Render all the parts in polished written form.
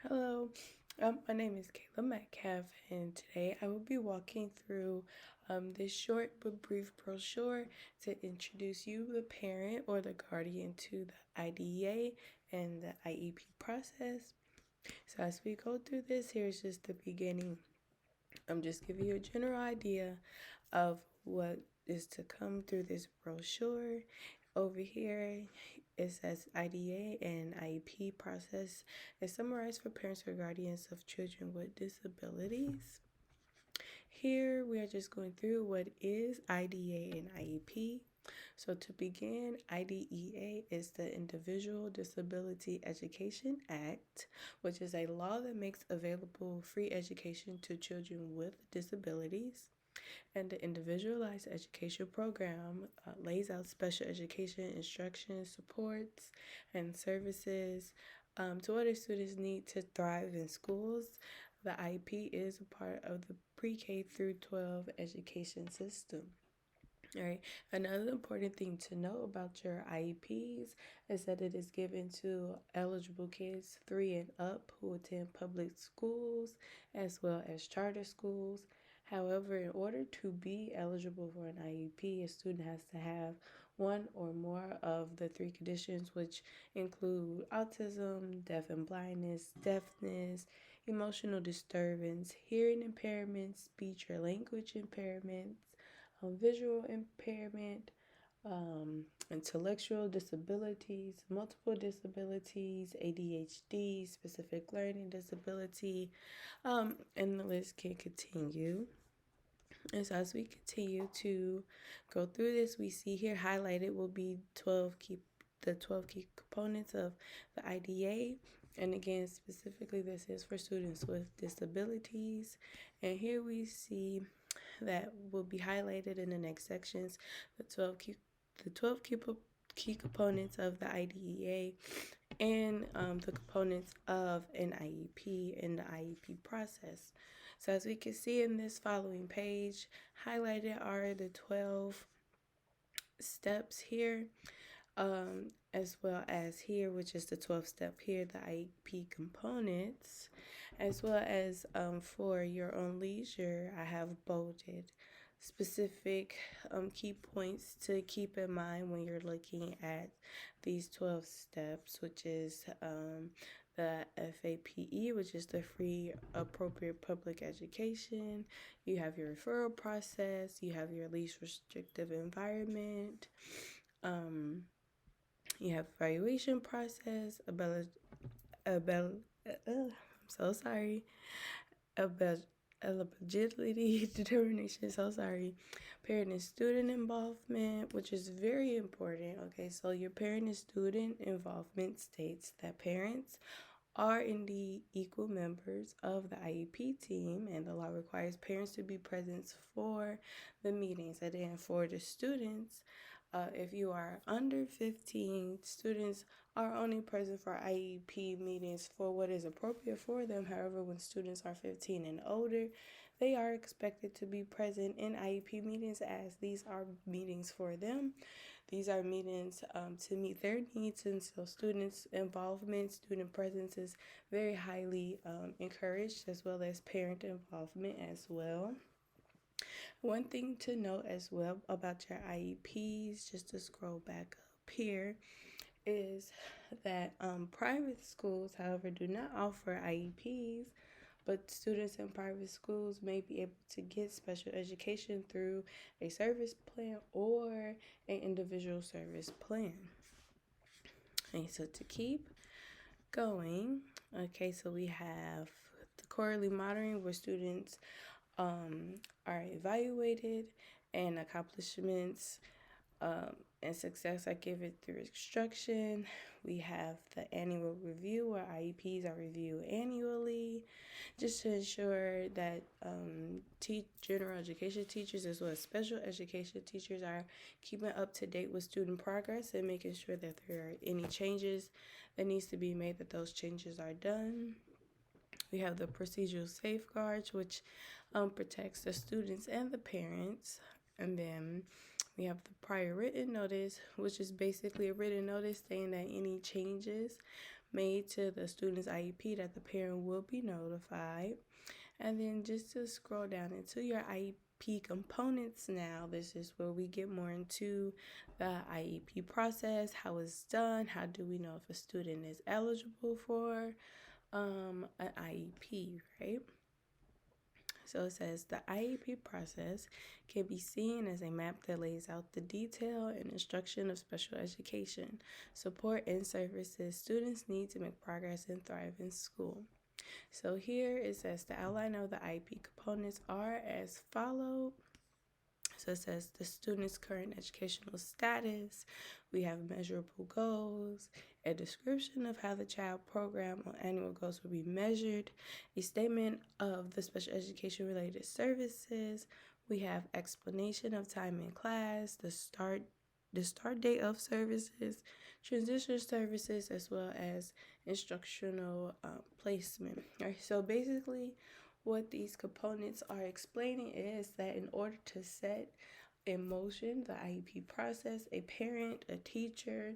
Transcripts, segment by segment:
Hello, my name is Kayla Metcalf, and today I will be walking through this short but brief brochure to introduce you, the parent or the guardian, to the IDEA and the IEP process. So, as we go through this, here's just the beginning. I'm just giving you a general idea of what is to come through this brochure. Over here, it says IDEA and IEP process is summarized for parents or guardians of children with disabilities. Here, we are just going through what is IDEA and IEP. So, to begin, IDEA is the Individual Disability Education Act, which is a law that makes available free education to children with disabilities. And the Individualized Education Program lays out special education instruction, supports, and services to what students need to thrive in schools. The IEP is a part of the pre-K through 12 education system. All right. Another important thing to know about your IEPs is that it is given to eligible kids 3 and up who attend public schools as well as charter schools. However, in order to be eligible for an IEP, a student has to have one or more of the three conditions, which include autism, deaf and blindness, deafness, emotional disturbance, hearing impairment, speech or language impairments, visual impairment, intellectual disabilities, multiple disabilities, ADHD, specific learning disability, and the list can continue. And so as we continue to go through this, we see here highlighted will be 12 key components of the IDA. And again, specifically, this is for students with disabilities. And here we see that will be highlighted in the next sections, the 12 key components of the IDEA and the components of an IEP and the IEP process. So as we can see in this following page, highlighted are the 12 steps here, as well as here, which is the 12th step here, the IEP components, as well as for your own leisure, I have bolded specific key points to keep in mind when you're looking at these 12 steps, which is the FAPE, which is the free appropriate public education. You have your referral process, you have your least restrictive environment, you have evaluation process, I'm so sorry, eligibility determination, so sorry, parent and student involvement, which is very important. Okay, so your parent and student involvement states that parents are indeed equal members of the IEP team, and the law requires parents to be present for the meetings. And then for the students, if you are under 15, students are only present for IEP meetings for what is appropriate for them. However, when students are 15 and older, they are expected to be present in IEP meetings as these are meetings for them. These are meetings to meet their needs, and so students' involvement, student presence is very highly encouraged, as well as parent involvement as well. One thing to note as well about your IEPs, just to scroll back up here, is that private schools, however, do not offer IEPs, but students in private schools may be able to get special education through a service plan or an individual service plan. And so to keep going, okay, so we have the quarterly monitoring where students are evaluated and accomplishments and success are given through instruction. We have the annual review where IEPs are reviewed annually just to ensure that general education teachers as well as special education teachers are keeping up to date with student progress and making sure that there are any changes that needs to be made, that those changes are done. We have the procedural safeguards, which protects the students and the parents. And then we have the prior written notice, which is basically a written notice saying that any changes made to the student's IEP that the parent will be notified. And then just to scroll down into your IEP components now, this is where we get more into the IEP process, how it's done, how do we know if a student is eligible for an IEP, right? So it says the IEP process can be seen as a map that lays out the detail and instruction of special education, support, and services students need to make progress and thrive in school. So here it says the outline of the IEP components are as follows. So it says the student's current educational status, we have measurable goals, a description of how the child program or annual goals will be measured, a statement of the special education related services, we have explanation of time in class, the start date of services, transition services, as well as instructional placement. All right, so basically what these components are explaining is that in order to set in motion the IEP process, a parent, a teacher,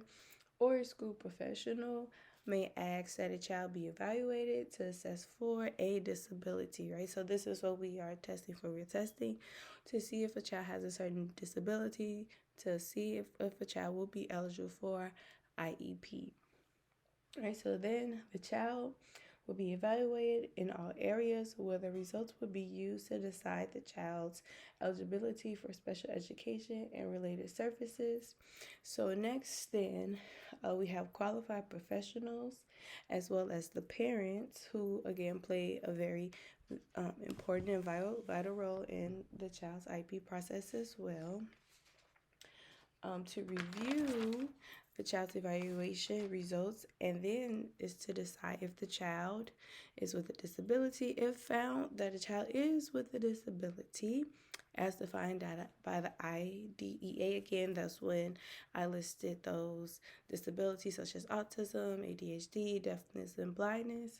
or a school professional may ask that a child be evaluated to assess for a disability, right? So this is what we are testing for. We're testing to see if a child has a certain disability, to see if a child will be eligible for IEP. All right, so then the child will be evaluated in all areas where the results will be used to decide the child's eligibility for special education and related services. So next then, we have qualified professionals as well as the parents who again play a very important and vital role in the child's IEP process as well. To review the child's evaluation results, and then is to decide if the child is with a disability. If found that a child is with a disability, as defined by the IDEA, again, that's when I listed those disabilities such as autism, ADHD, deafness, and blindness.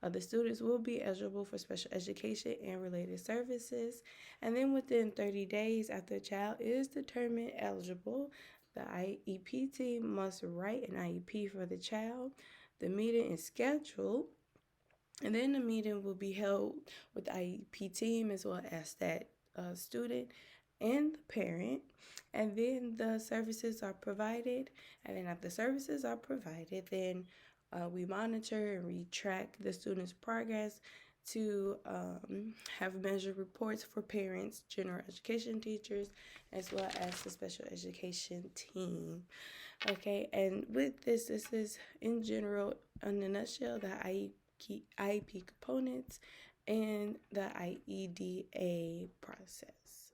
The students will be eligible for special education and related services. And then within 30 days after the child is determined eligible, the IEP team must write an IEP for the child. The meeting is scheduled, and then the meeting will be held with the IEP team as well as that student and the parent. And then the services are provided. And then after services are provided, then we monitor and we track the student's progress to have measured reports for parents, general education teachers, as well as the special education team. Okay, and with this is in general, in a nutshell, the IEP components and the IEDA process.